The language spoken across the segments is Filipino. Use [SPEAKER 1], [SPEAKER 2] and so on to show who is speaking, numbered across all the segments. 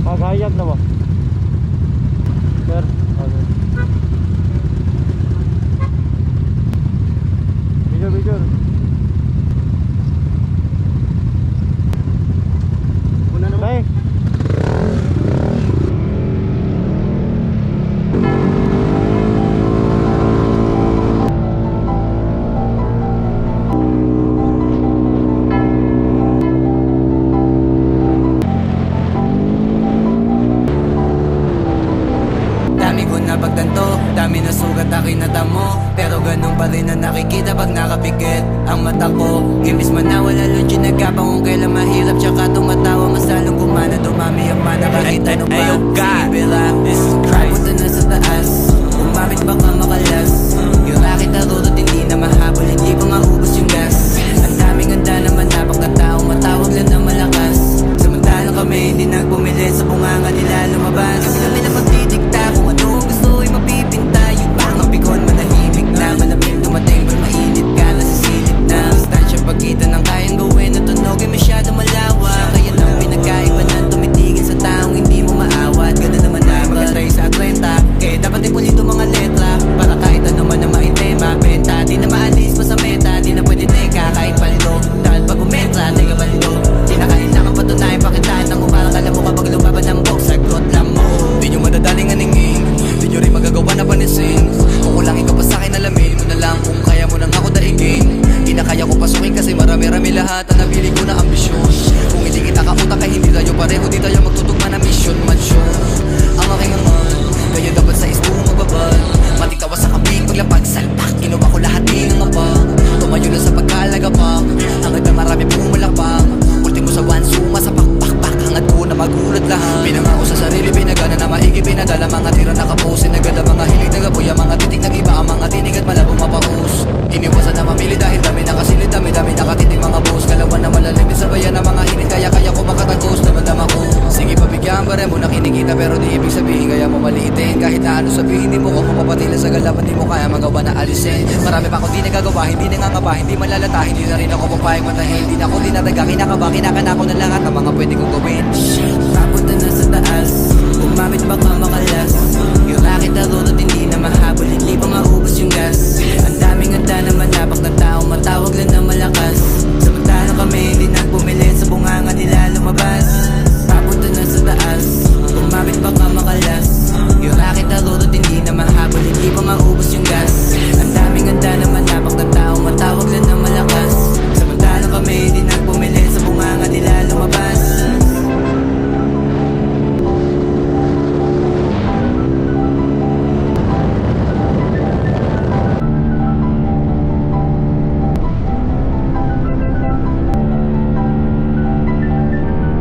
[SPEAKER 1] Maghayag na ba? Sir, okay. Video.
[SPEAKER 2] Una naman.
[SPEAKER 1] Bye.
[SPEAKER 3] Dami ko na pagtanto, dami na sugat aking natamo, pero ganun pa rin na nakikita pag nakapikit ang mata ko. Imbis man na wala lungi nagkapang kung kailan mahirap, tsaka tumatawa mas lalong gumana. Dumami ang mana kahit ano pa.
[SPEAKER 4] Ayo God,
[SPEAKER 3] Bibira,
[SPEAKER 4] this is Christ.
[SPEAKER 3] punta na sa taas, umamit baka makalas. Yung rakit na rurot hindi na mahabol, hindi pa maubos yung gas. Ang daming handa naman napak na tao, matawag lang na malakas. Samantalang kami hindi nagpumili sa bunganga nila lumabas. Kami na magdidikta kung ano ang gusto ay mapipinta. Yung mga pikon manahimik na, malamig dumating pag mainit ka, nasisilip na. Distansya pagitan ng kayang gawin at tunog ay masyado malawa. Kaya nang pinagkaiba na tumitigil sa taong hindi mo maawat. Ganda naman dapat tayo sa 30, kaya dapat ay pulido mga letra, para kahit ano man na maitema. Benta, di na maalis pa sa meta, di na pwede teka kahit palito. Dahil pag umetra, teka balito. Di na kailangan patunayan pakitaan ng umarang alam mo kapag lumaban ng box, sagot lang mo.
[SPEAKER 4] Di nyo madadaling aningin, di nyo rin magagawa na panisin. Kung kulangin ka pa sa'kin, alamin mo na lang kung kaya mo nang ako daigin. Di na kaya ko pasukin kasi marami-rami lahat ang nabili ko na ambisyon. Kung hindi kita kautak ay hindi tayo pareho, di tayo magtutugma na mission, mansyon. Ang aking aman, kaya dapat sa isto magbabal. Matitawa sa kabing, paglapag, salpak, kinuha ko lahat din ng abang. Tumayo na sa pagkalagapak, hangad na marami pumalakpak. Ultimo sa one, suma sa pakpakpak, hangad ko na magulat lahat. Pinangako sa sarili, pinagana na maigi, pinadala mga tira nakaposin. Naganda mga hilig, nagapoy ang mga titik, nag-iba ang mga tinig at malabong mapaus. Iniwasan na mamili dahil dami nakasilid, dami nakatitig mga boss. Kalawan na malalim, sabayan ng mga init, kaya ko makatagos, damdama ko. Sige pabigyan, bare mo na kinikita, pero di ibig sabihin kaya mo maliitin. Kahit na ano sabihin, di mo ko mapapatila sa galapan, di mo kaya magawa na alisin. Marami pa akong di nagagawa, hindi nangangaba, hindi malalata, hindi na rin ako papayag matahin. Hindi na ako dinadaga, kinakaba, kinakana ko na lahat ang mga pwede kong gawin.
[SPEAKER 3] Papunta na sa taas, umamit baka makalas. Yung rakit na rurot hindi na mahabol, hindi pa maubos yung gas. Ang daming handa naman napak na tao, matawag lang na malakas. Samantalang kami hindi nagpumili sa bunganga nila lumabas. Papunta na sa taas, umamit baka makalas. Yung rakit na rurot hindi na mahabol, hindi pa maubos yung gas. Ang daming handa naman napak na tao, matawag lang na malakas. Samantalang kami hindi nagpumili sa bunganga nila lumabas.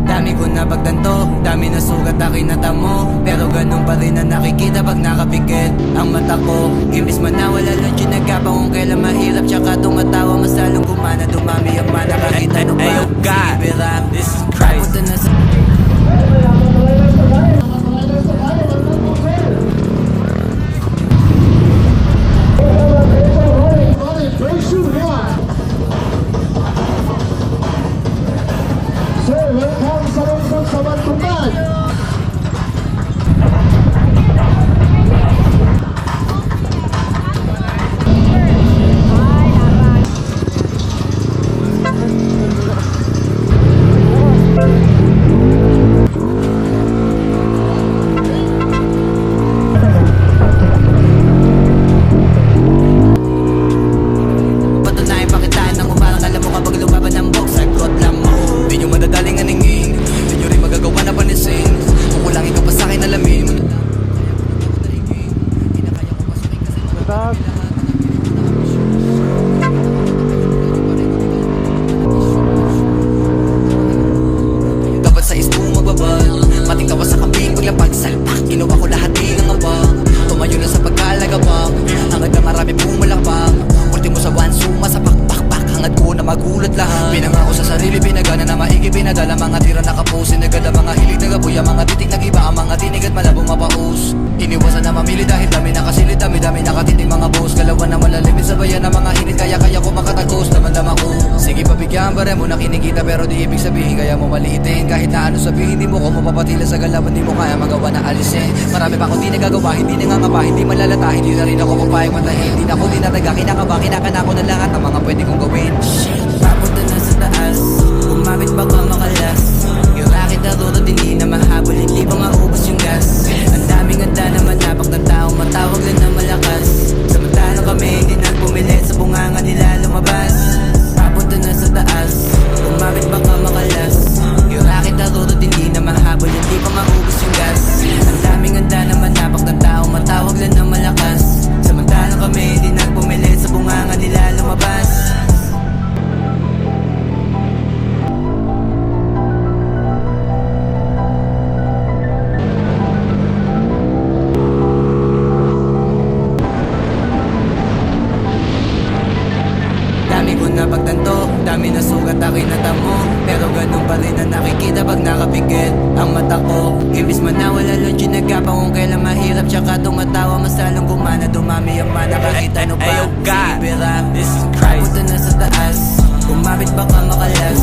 [SPEAKER 3] Dami ko na pagtanto, dami na sugat aking natamo, pero ganun pa rin na nakikita pag nakapikit ang mata ko. Imbis man na wala lungi nagkapang kung kailan mahirap, tsaka tumatawa mas lalong gumana. Dumami ang mana kahit ano pa.
[SPEAKER 4] Ayo God,
[SPEAKER 3] Bibira,
[SPEAKER 4] this is Christ.
[SPEAKER 3] punta na sa
[SPEAKER 2] Sir, welcome sa lungsod sa Bantukan.
[SPEAKER 3] patunayan pakitaan ng umarang alam mo kapag lumaban ng box, sagot lang mo.
[SPEAKER 4] Di nyo madadaling aningin, di nyo rin magagawa na panisin. Kung kulangin ka pa sa'kin, alamin mo na lang kung kaya mo nang ako daigin. Di na kaya ko pasukin kasi
[SPEAKER 1] Matag.
[SPEAKER 4] dapat sa isto magbabal. Matitawa sa kabing, paglapag, salpak, kinuha ko lahat din ng abang. Tumayo na sa pagkalagapak, hangad na marami pumalakpak. Ultimo sa one, suma sa pakpakpak, hangad ko na magulat lahat. Pinangako sa sarili, pinagana na maigi, pinadala mga tira nakaposin. Naganda mga hilig, nagapoy ang mga titik, nag-iba ang mga tinig at malabong mapaus. Iniwasan na mamili dahil dami nakasilid, Dami-dami nakatiting mga boss, galawan na malalimit sa bayan ng mga init. Kaya ko makatagos, damang-dama ko. Sige pabigyan bare mo na kinikita, pero di ibig sabihin kaya mo maliitin. Kahit na ano sabihin, di mo ko mapapatila sa galawan, di mo kaya magawa na alisin. Marami pa akong di nagagawa, hindi nangangapa, hindi malalata. Hindi na rin ako papayag matahin, hindi na ako dinataga. Kinakaba, kinakana ko na lahat ng mga pwede kong gawin.
[SPEAKER 3] Papunta na sa taas, umabit baka makalas. Yung racket na rurot, hindi na mahabol, hindi pa maubos yung gas. Ang daming handa na manapak ng tao, matawag lang na malakas. Samantalang kami hindi nagpumilit, sa bunganga nila lumabas. Papunta na sa taas, umabit baka makalas. Yung racket na rurot, hindi na mahabol, hindi pa maubos yung gas. Ang daming handa na manapak ng tao, matawag lang na malakas. Samantalang kami hindi nagpumilit, sa bunganga nila lumabas. Dami ko na pagtanto, dami na sugat aking natamo. Pero ganun pa rin na nakikita pag nakapikit ang mata ko. Imbis man nawala lang ginagapa kung kailan mahirap, tsaka tumatawa, mas lalong gumana. Dumami ang mana kahit ano pa.
[SPEAKER 1] Ayo God,
[SPEAKER 3] Sige, pera.
[SPEAKER 1] this is Christ.
[SPEAKER 3] Punta na sa taas, umabit baka makalas.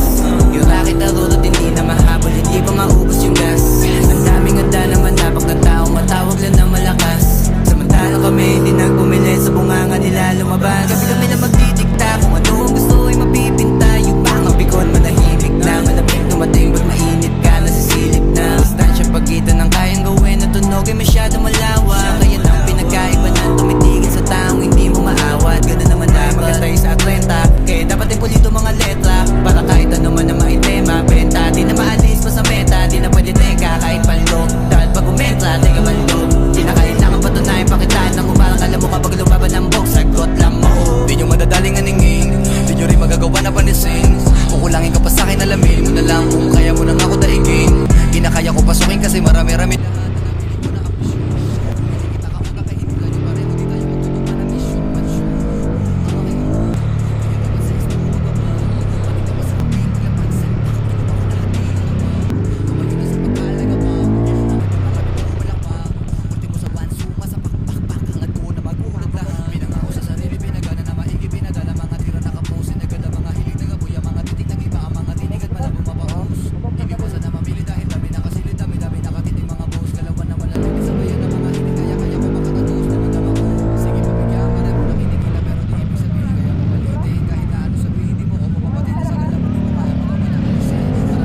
[SPEAKER 3] Yung racket na rurot, hindi na mahabol, hindi pa maubos yung gas. Ang daming handa na manapak ng tao, matawag lang na malakas. Samantalang kami hindi nagpumilit, sa bunganga nila lumabas. Kami na magdidikta, kung ano ang gusto ay mapipinta. Yung pangapikon manahimik na, malamig dumating ba't mainit ka, nasisilip na. Distansya pagitan ng kayang gawin, na tunog ay masyado malawak. Kaya nang pinagkaiba ng tumitigil sa taong hindi mo maawat. Ganun naman na magantay sa atleta, kaya dapat ay pulito mga letra. Para kahit ano man na maitema, benta, di na maalis pa sa meta. Di na pwede teka kahit paldo, dahil pag umetra, teka maldo. Di na kailangan patunayan, pakitaan ng umarang alam mo kapag lumaban ng box, sagot lang mo.
[SPEAKER 4] Di nyo madadaling aningin, di nyo rin magagawa na panisin. Kukulangin ka pa sa'kin, alamin mo na lang kung kaya mo nang ako daigin. Kinakaya ko pasukin kasi marami-rami.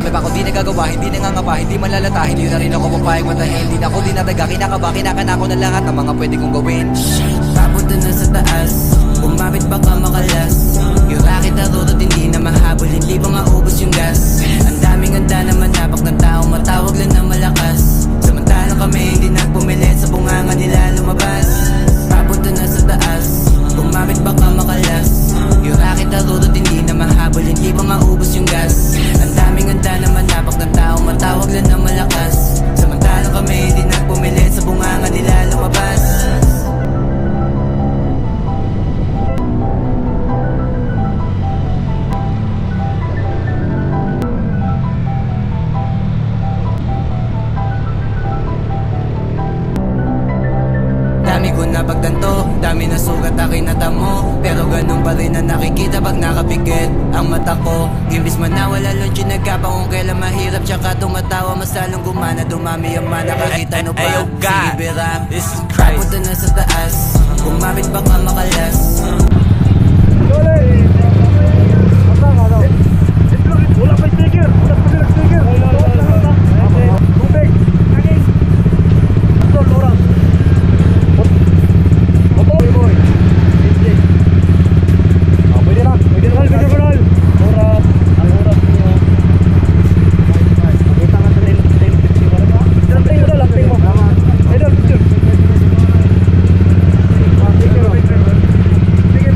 [SPEAKER 4] May pa ako di nagagawa, hindi nangangapa, hindi malalata. Hindi na rin ako papayag matahin, hindi na ako dinataga. Kinakaba, kinakana ko na lahat ng mga pwede kong gawin.
[SPEAKER 3] Papunta na sa taas, umabit baka makalas. Yung racket na rurot, hindi na mahabol, hindi pa maubos yung gas. Ang daming handa na manapak ng tao, matawag lang na malakas. Samantalang kami hindi nagpumilit, sa bunganga nila lumabas. Papunta na sa taas, umabit baka makalas. Yung racket na rurot, hindi na mahabol, hindi pa maubos yung gas. Ang daming handa na manapak ng tao, matawag lang na malakas. Samantalang kami hindi nagpumilit, sa bunganga nila lumabas. Dami ko na pagtanto, dami na sugat aking natamo. Pero ganun pa rin na nakikita pag nakapikit ang mata ko. Imbis man nawala lang ginagapa kung kailan mahirap, tsaka tumatawa, mas lalong gumana. Dumami ang mana kahit ano pa.
[SPEAKER 1] Ayo God,
[SPEAKER 3] Sige, pera.
[SPEAKER 1] this is Christ.
[SPEAKER 3] Punta na sa taas, umabit baka makalas.
[SPEAKER 2] Wala pa sticker! Wala pa sticker! Tubig! Kanin! Patrol, orang! Motor! Boy! Pwede na! Pwede na! Pwede na! Oras! Ang oras niyo! Pakita nga sa lamping mo daw! Lamping mo! Idol! Picture! Sige!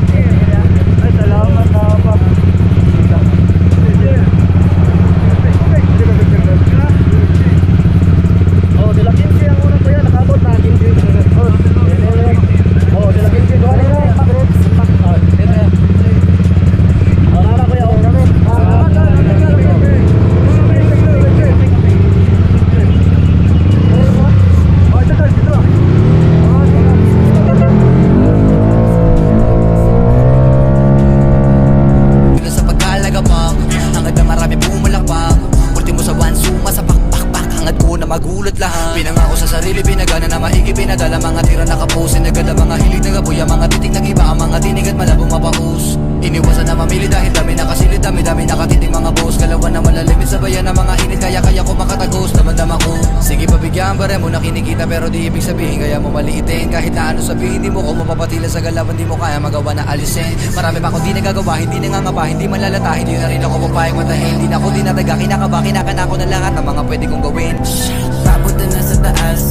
[SPEAKER 4] Pinangako sa sarili, pinagana na maigi, pinadala mga tira nakapost. Nagada mga hilig, nagabuya, mga titik nag-iba, ang mga tinig at malabong mapaus. Iniwasan na mamili dahil dami nakasilid, dami nakatiting mga boss. Galawan na malalimit sa bayan ng mga init, kaya ko makatagos, damandama ko. Sige pabigyan, bare mo na kinikita, pero di ibig sabihin kaya mo maliitin. Kahit na ano sabihin, di mo ko mapapatila sa galawan, di mo kaya magawa na alisin. Marami pa akong di nagagawa, hindi nangangapa, hindi malalata, hindi na rin ako papayag matahin. Hindi na ako dinadaga, kinakaba, kinakana ko na lahat ng mga pwede kong gawin.
[SPEAKER 3] Papunta na sa taas,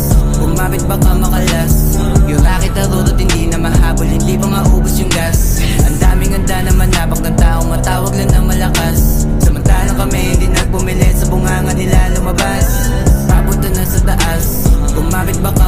[SPEAKER 3] bumabit baka makalas. Yung rakit na rodot hindi na mahabol, hindi pa maubos yung gas. Ang daming handa na manabak ng taong matawag lang na malakas. Samantalang kami hindi nagpumilit sa bunganga nila lumabas. Papunta na sa taas, bumabit baka